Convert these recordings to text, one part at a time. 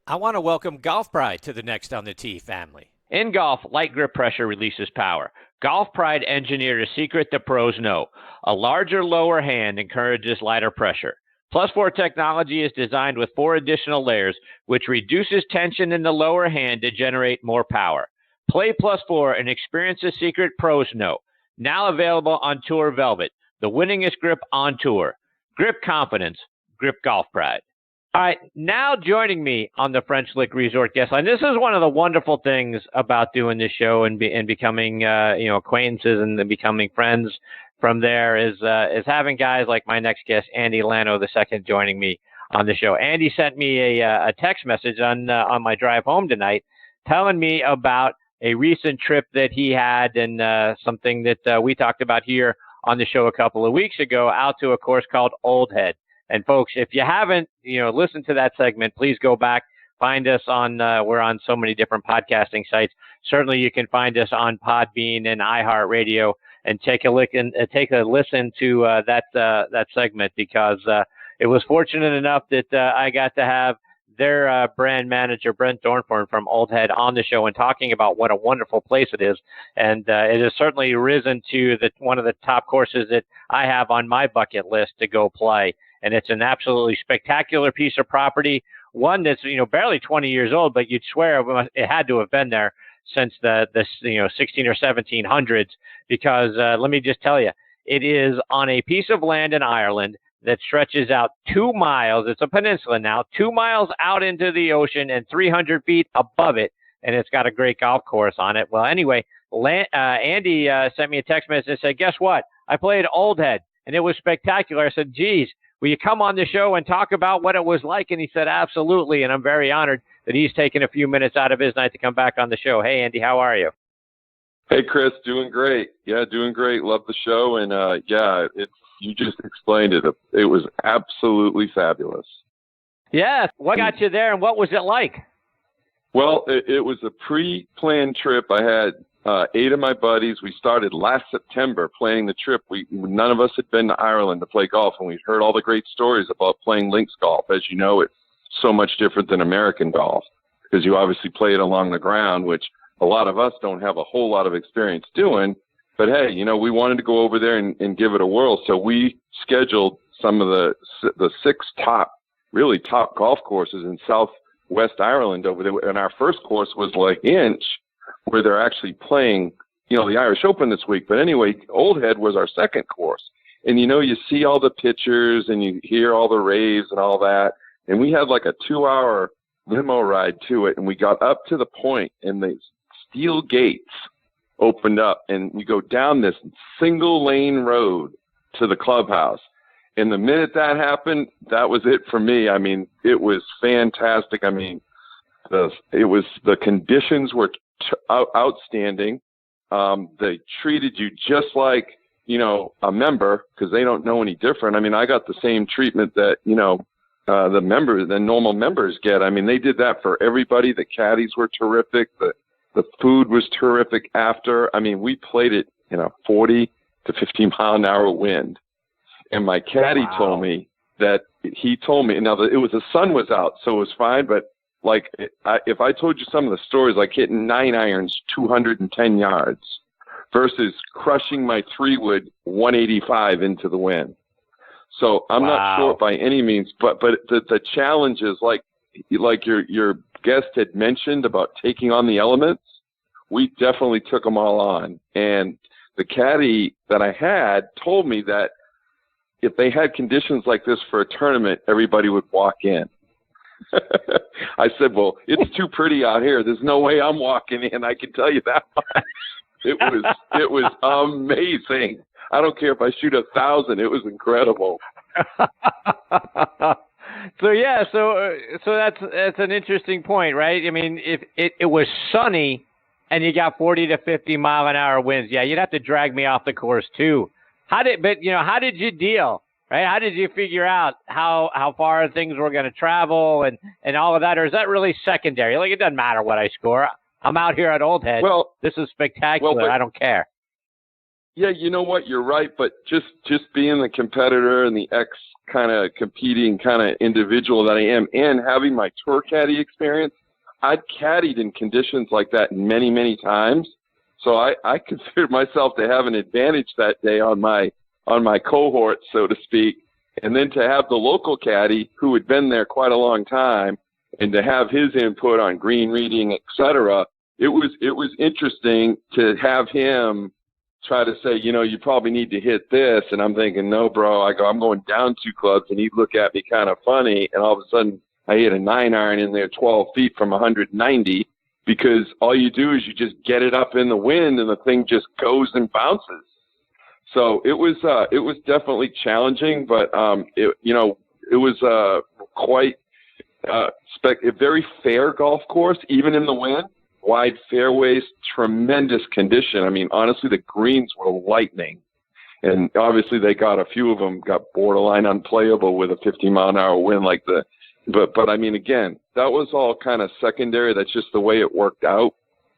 I want to welcome Golf Pride to the Next on the Tee family. In golf, light grip pressure releases power. Golf Pride engineered a secret the pros know. A larger lower hand encourages lighter pressure. Plus 4 technology is designed with 4 additional layers, which reduces tension in the lower hand to generate more power. Play Plus 4 and experience the secret pros know. Now available on Tour Velvet, the winningest grip on tour. Grip confidence, grip golf pride. All right, now joining me on the French Lick Resort guest line. This is one of the wonderful things about doing this show and becoming acquaintances and then becoming friends from there is having guys like my next guest, Andy Lano II, joining me on the show. Andy sent me a text message on my drive home tonight, telling me about a recent trip that he had and something that we talked about here on the show a couple of weeks ago, out to a course called Old Head. And folks, if you haven't, listened to that segment, please go back, find us on, we're on so many different podcasting sites. Certainly you can find us on Podbean and iHeartRadio, and take a listen to that segment, because it was fortunate enough that I got to have their brand manager, Brent Dornforn from Old Head, on the show and talking about what a wonderful place it is. And it has certainly risen to one of the top courses that I have on my bucket list to go play. And it's an absolutely spectacular piece of property, one that's, barely 20 years old, but you'd swear it had to have been there since the 16 or 1700s, because let me just tell you, it is on a piece of land in Ireland that stretches out 2 miles. It's a peninsula now, 2 miles out into the ocean and 300 feet above it, and it's got a great golf course on it. Well, anyway, Andy sent me a text message and said, guess what? I played Old Head, and it was spectacular. I said, geez, will you come on the show and talk about what it was like? And he said, absolutely. And I'm very honored that he's taken a few minutes out of his night to come back on the show. Hey, Andy, how are you? Hey, Chris, doing great. Yeah, doing great. Love the show. And you just explained it. It was absolutely fabulous. Yeah. What got you there and what was it like? Well, it was a pre-planned trip. I had 8 of my buddies. We started last September planning the trip. None of us had been to Ireland to play golf, and we heard all the great stories about playing links golf. As you know, it's so much different than American golf, because you obviously play it along the ground, which a lot of us don't have a whole lot of experience doing. But hey, we wanted to go over there and give it a whirl. So we scheduled some of the 6 really top golf courses in Southwest Ireland over there. And our first course was like Inch, where they're actually playing, the Irish Open this week. But anyway, Old Head was our second course. And, you see all the pictures and you hear all the raves and all that. And we had like a 2-hour limo ride to it. And we got up to the point and the steel gates opened up and we go down this single lane road to the clubhouse. And the minute that happened, that was it for me. I mean, it was fantastic. I mean, the conditions were outstanding. They treated you just like, a member, because they don't know any different. I mean, I got the same treatment that, the normal members get. I mean, they did that for everybody. The caddies were terrific. The food was terrific after. I mean, we played it in a 40 to 50 mile an hour wind. And my caddy told me now the sun was out, so it was fine. But if I told you some of the stories, like hitting 9 irons 210 yards versus crushing my 3-wood 185 into the wind. So I'm not sure by any means, but the challenges, like your guest had mentioned about taking on the elements, we definitely took them all on. And the caddy that I had told me that if they had conditions like this for a tournament, everybody would walk in. I said, well, it's too pretty out here. There's no way I'm walking in. I can tell you that much. It was amazing. I don't care if I shoot 1,000. It was incredible. So that's an interesting point, right? I mean, if it was sunny and you got 40 to 50 mile an hour winds, yeah, you'd have to drag me off the course too. How did you deal? Right? How did you figure out how far things were going to travel and all of that? Or is that really secondary? Like, it doesn't matter what I score. I'm out here at Old Head. Well, this is spectacular. I don't care. Yeah, you know what? You're right, but just being the competitor and the ex kind of competing kind of individual that I am, and having my tour caddy experience, I'd caddied in conditions like that many, many times. So I considered myself to have an advantage that day on my cohort, so to speak. And then to have the local caddy who had been there quite a long time, and to have his input on green reading, etc. It was interesting to have him try to say, you probably need to hit this. And I'm thinking, no, bro. I go, I'm going down 2 clubs. And he'd look at me kind of funny. And all of a sudden, I hit a 9-iron in there 12 feet from 190, because all you do is you just get it up in the wind and the thing just goes and bounces. So it was definitely challenging, but it was quite a very fair golf course, even in the wind. Wide fairways, tremendous condition. I mean, honestly, the greens were lightning. And obviously they got a few of them got borderline unplayable with a 50-mile-an-hour wind like but I mean, again, that was all kind of secondary. That's just the way it worked out.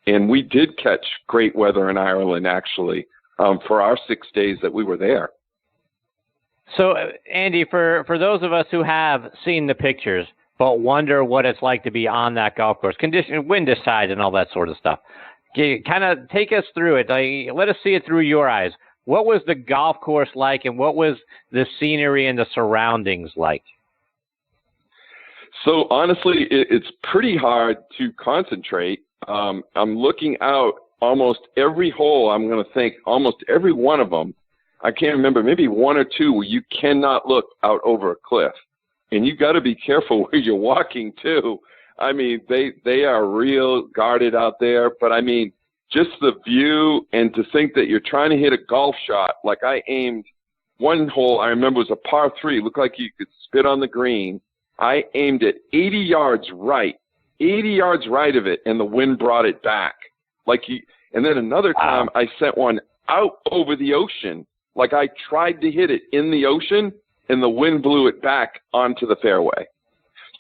And we did catch great weather in Ireland, actually, for our 6 days that we were there. So, Andy, for those of us who have seen the pictures but wonder what it's like to be on that golf course, condition, wind aside, and all that sort of stuff, kind of take us through it. Let us see it through your eyes. What was the golf course like, and what was the scenery and the surroundings like? So, honestly, it's pretty hard to concentrate. I'm looking out almost every hole. I'm going to think almost every one of them. I can't remember, maybe 1 or 2 where you cannot look out over a cliff. And you got to be careful where you're walking too. I mean, they are real guarded out there, but I mean, just the view, and to think that you're trying to hit a golf shot. Like, I aimed one hole, I remember, was a par 3, looked like you could spit on the green. I aimed it 80 yards right of it, and the wind brought it back. And then another time I sent one out over the ocean. Like, I tried to hit it in the ocean, and the wind blew it back onto the fairway.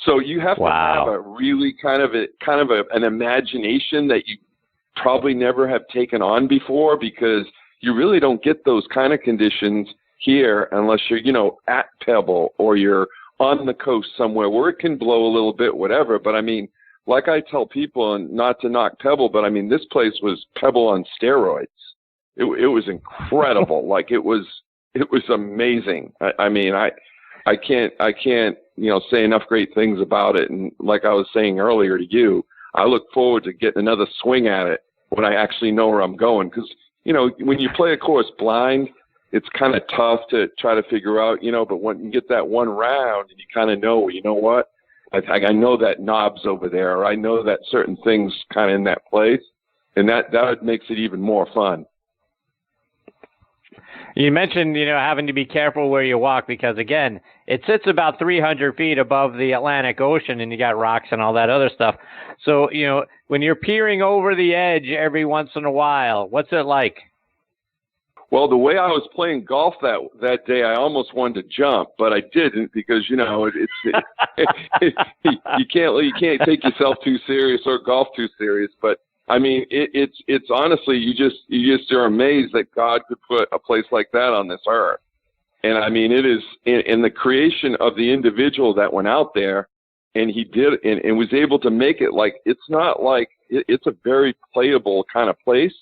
So you have to have a really kind of an imagination that you probably never have taken on before, because you really don't get those kind of conditions here unless you're, at Pebble, or you're on the coast somewhere where it can blow a little bit, whatever. But I mean, like I tell people, and not to knock Pebble, but I mean, this place was Pebble on steroids. It was incredible. Like, it was amazing. I mean, I can't, say enough great things about it. And like I was saying earlier to you, I look forward to getting another swing at it when I actually know where I'm going. Because, when you play a course blind, it's kind of tough to try to figure out, but when you get that one round and you kind of know, you know what, I know that knob's over there, or I know that certain things kind of in that place, and that makes it even more fun. You mentioned, having to be careful where you walk, because, again, it sits about 300 feet above the Atlantic Ocean, and you got rocks and all that other stuff. So, when you're peering over the edge every once in a while, what's it like? Well, the way I was playing golf that day, I almost wanted to jump, but I didn't, because, you can't take yourself too serious or golf too serious. But I mean, it's honestly, you just are amazed that God could put a place like that on this earth. And I mean, it is in the creation of the individual that went out there, and he did, and was able to make it like, it's not like, it's a very playable kind of place.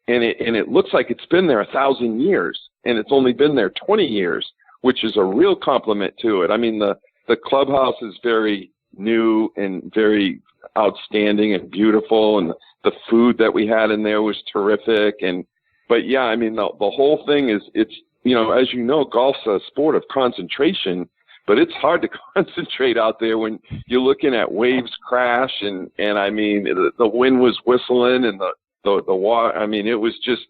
And it looks like it's been there 1,000 years, and it's only been there 20 years, which is a real compliment to it. I mean, the clubhouse is very new and very outstanding and beautiful, and the food that we had in there was terrific. But yeah, I mean, the whole thing is, it's, as you know, golf's a sport of concentration, but it's hard to concentrate out there when you're looking at waves crash, and I mean, the wind was whistling, and the water. I mean, it was just,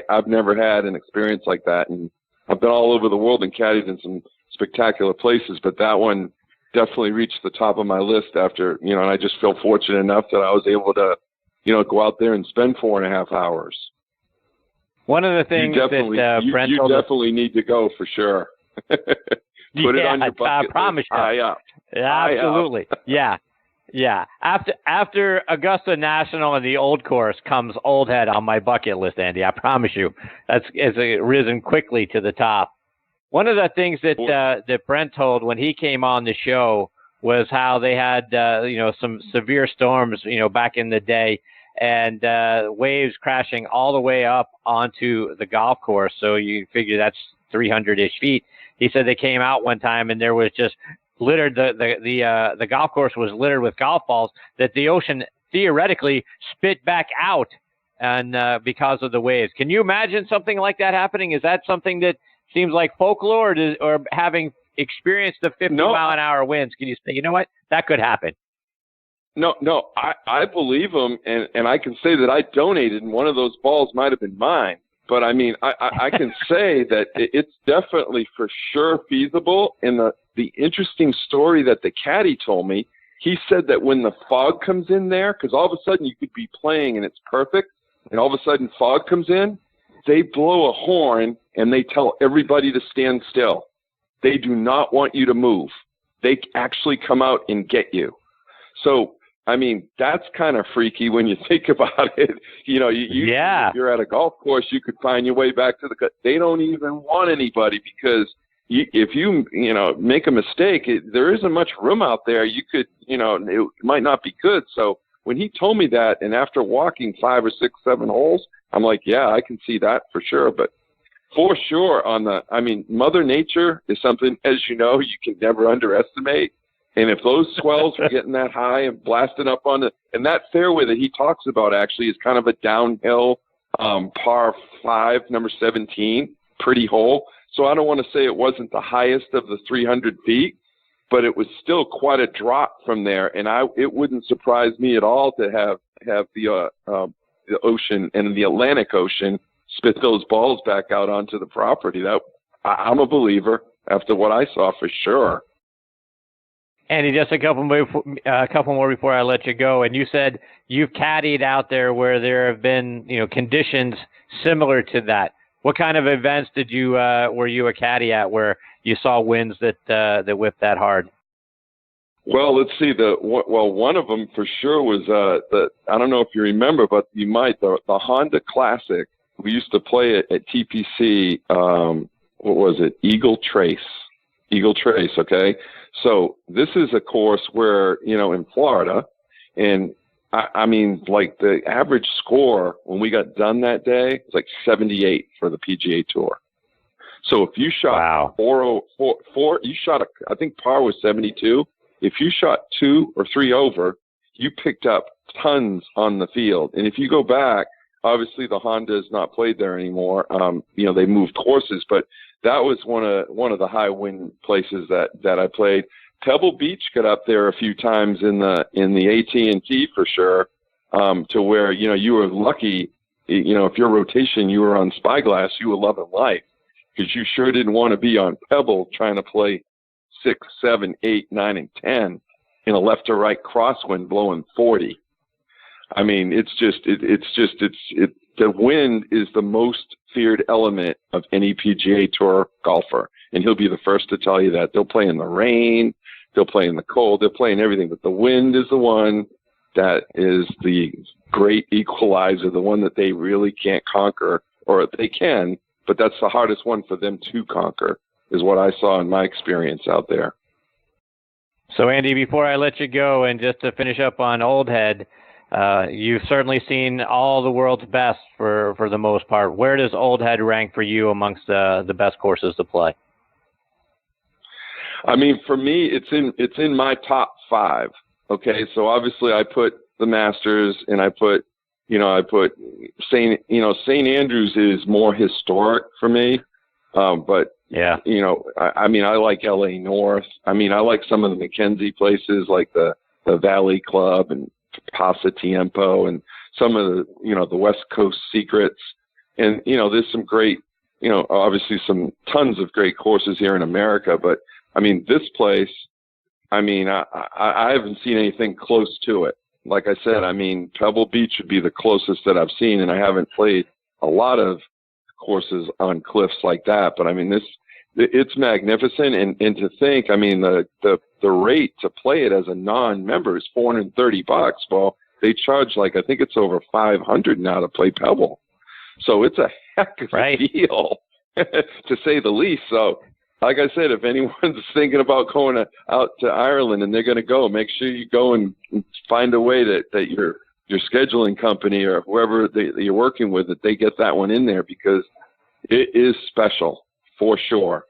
I've never had an experience like that, and I've been all over the world and caddied in some spectacular places, but that one definitely reached the top of my list after, and I just feel fortunate enough that I was able to, go out there and spend 4.5 hours. One of the things you definitely need to go for sure. Put it on your bucket list. I promise you. High up. Absolutely. Yeah. Yeah. After Augusta National and the Old Course comes Old Head on my bucket list, Andy. I promise you, it's risen quickly to the top. One of the things that that Brent told when he came on the show was how they had some severe storms back in the day, and waves crashing all the way up onto the golf course. So you figure that's 300-ish feet. He said they came out one time and there was just littered the golf course was littered with golf balls that the ocean theoretically spit back out, and because of the waves. Can you imagine something like that happening? Is that something that seems like folklore, or having experienced the 50-mile-an-hour winds, can you say, you know what, that could happen? No, I believe them, and I can say that I donated, and one of those balls might have been mine. But I mean, I can say that it's definitely for sure feasible. And the interesting story that the caddy told me, he said that when the fog comes in there, because all of a sudden you could be playing and it's perfect, and all of a sudden fog comes in, they blow a horn and they tell everybody to stand still. They do not want you to move. They actually come out and get you. So, I mean, that's kind of freaky when you think about it. If you're at a golf course, you could find your way back to they don't even want anybody, because if you make a mistake, there isn't much room out there. You could, it might not be good. So when he told me that, and after walking 5 or 6, 7 holes, I'm like, yeah, I can see that for sure. But for sure Mother Nature is something, as you know, you can never underestimate. And if those swells are getting that high and blasting up and that fairway that he talks about actually is kind of a downhill par 5, number 17, pretty hole. So I don't want to say it wasn't the highest of the 300 feet, but it was still quite a drop from there. And it wouldn't surprise me at all to have the ocean and the Atlantic Ocean spit those balls back out onto the property. I'm a believer after what I saw, for sure. Andy, just a couple more before I let you go. And you said you've caddied out there where there have been, conditions similar to that. What kind of events were you a caddy at where you saw winds that whipped that hard? Well, let's see. One of them for sure was I don't know if you remember, but you might, the Honda Classic. We used to play it at TPC. What was it? Eagle Trace. Okay. So this is a course where, in Florida, and I mean, like the average score when we got done that day was like 78 for the PGA Tour. So if you shot 404, you shot I think par was 72. If you shot 2 or 3 over, you picked up tons on the field. And if you go back, obviously the Honda is not played there anymore. They moved courses, but that was one of the high wind places that I played. Pebble Beach got up there a few times in the AT&T for sure, to where you were lucky. If your rotation you were on Spyglass, you were loving life, because you sure didn't want to be on Pebble trying to play 6, 7, 8, 9, and 10 in a left to right crosswind blowing 40. I mean, the wind is the most feared element of any PGA Tour golfer, and he'll be the first to tell you that. They'll play in the rain, they'll play in the cold, they'll play in everything, but the wind is the one that is the great equalizer, the one that they really can't conquer, or they can, but that's the hardest one for them to conquer, is what I saw in my experience out there. So, Andy, before I let you go, and just to finish up on Old Head, you've certainly seen all the world's best for the most part. Where does Old Head rank for you amongst the best courses to play? I mean, for me, it's in my top 5. Okay, so obviously I put the Masters, and I put St. Andrews is more historic for me, but yeah, I mean, I like LA North. I mean, I like some of the Mackenzie places like the Valley Club and Pasatiempo and some of the the West Coast secrets, and there's some great obviously tons of great courses here in America, but I mean this place, I mean I haven't seen anything close to it. Like I said, I mean Pebble Beach would be the closest that I've seen, and I haven't played a lot of courses on cliffs like that, but I mean it's magnificent. And to think, I mean, the rate to play it as a non-member is $430. Well, they charge I think it's over $500 now to play Pebble. So it's a heck of a deal, to say the least. So, like I said, if anyone's thinking about going out to Ireland and they're going to go, make sure you go and find a way that your scheduling company or whoever you're working with, that they get that one in there, because it is special for sure.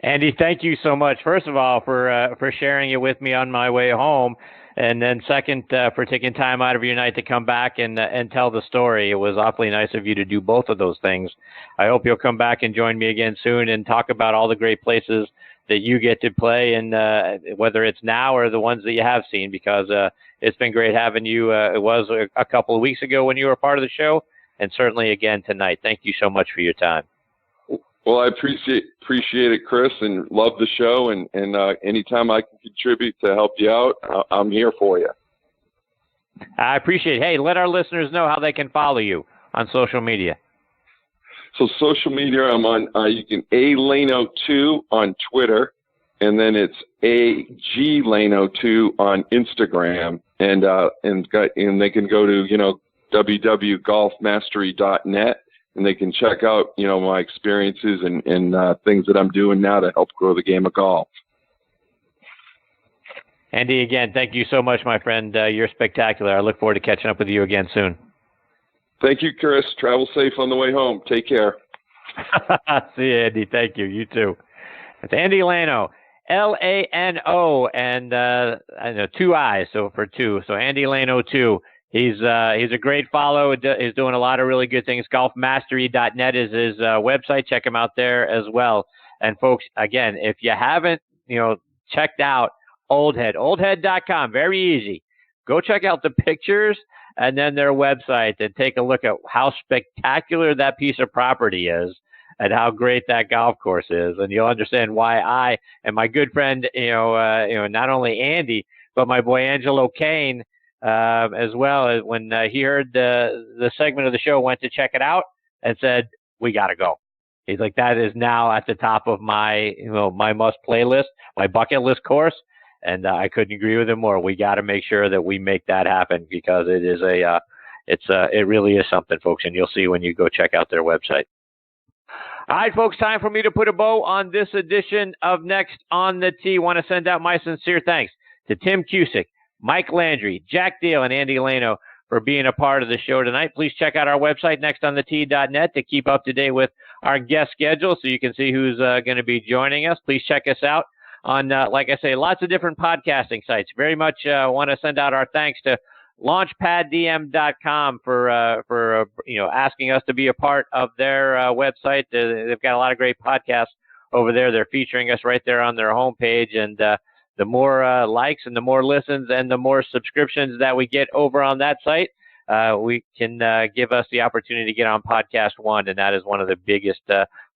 Andy, thank you so much, first of all, for sharing it with me on my way home. And then second, for taking time out of your night to come back and tell the story. It was awfully nice of you to do both of those things. I hope you'll come back and join me again soon and talk about all the great places that you get to play, and whether it's now or the ones that you have seen, because it's been great having you. It was a couple of weeks ago when you were part of the show, and certainly again tonight. Thank you so much for your time. Well, I appreciate it, Chris, and love the show. And anytime I can contribute to help you out, I'm here for you. I appreciate it. Hey, let our listeners know how they can follow you on social media. So social media, I'm on, you can Lano II on Twitter, and then it's Lano II on Instagram. And they can go to, www.golfmastery.net. And they can check out, my experiences and things that I'm doing now to help grow the game of golf. Andy, again, thank you so much, my friend. You're spectacular. I look forward to catching up with you again soon. Thank you, Chris. Travel safe on the way home. Take care. See you, Andy. Thank you. You too. It's Andy Lano, Lano, and I know 2 I's, so for 2. So Andy Lano II. He's a great follow. He's doing a lot of really good things. Golfmastery.net is his website. Check him out there as well. And folks, again, if you haven't, checked out oldhead.com, very easy. Go check out the pictures and then their website and take a look at how spectacular that piece of property is and how great that golf course is. And you'll understand why I and my good friend, not only Andy, but my boy Angelo Kane, as well, when he heard the segment of the show, went to check it out and said, we got to go. He's like, that is now at the top of my, my must play list, my bucket list course. And I couldn't agree with him more. We got to make sure that we make that happen, because it is it really is something, folks. And you'll see when you go check out their website. All right, folks, time for me to put a bow on this edition of Next on the Tee. Want to send out my sincere thanks to Tim Cusick, Mike Landry, Jack Deal, and Andy Lano for being a part of the show tonight. Please check out our website, nextonthetee.net, to keep up to date with our guest schedule so you can see who's going to be joining us. Please check us out on, like I say, lots of different podcasting sites. Very much want to send out our thanks to LaunchpadDM.com for asking us to be a part of their website. They've got a lot of great podcasts over there. They're featuring us right there on their homepage, and the more likes and the more listens and the more subscriptions that we get over on that site, we can give us the opportunity to get on Podcast One, and that is one of the biggest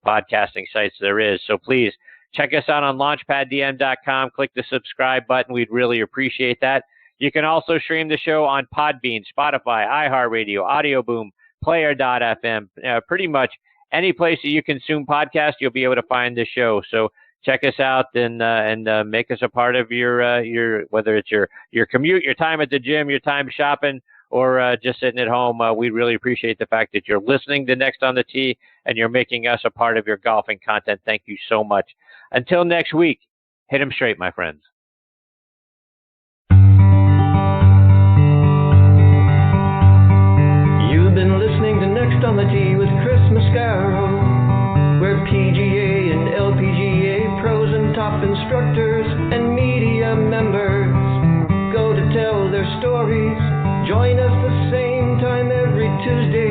podcasting sites there is. So please check us out on LaunchpadDM.com. Click the subscribe button. We'd really appreciate that. You can also stream the show on Podbean, Spotify, iHeartRadio, Audio Boom, Player.fm. Pretty much any place that you consume podcasts, you'll be able to find the show. So check us out and make us a part of your whether it's your commute, your time at the gym, your time shopping, or just sitting at home. We really appreciate the fact that you're listening to Next on the Tee and you're making us a part of your golfing content. Thank you so much. Until next week, hit 'em straight, my friends. You've been listening to Next on the Tee with Chris Mascaro, where PGA and LPGA pros and top instructors and media members go to tell their stories. Join us the same time every Tuesday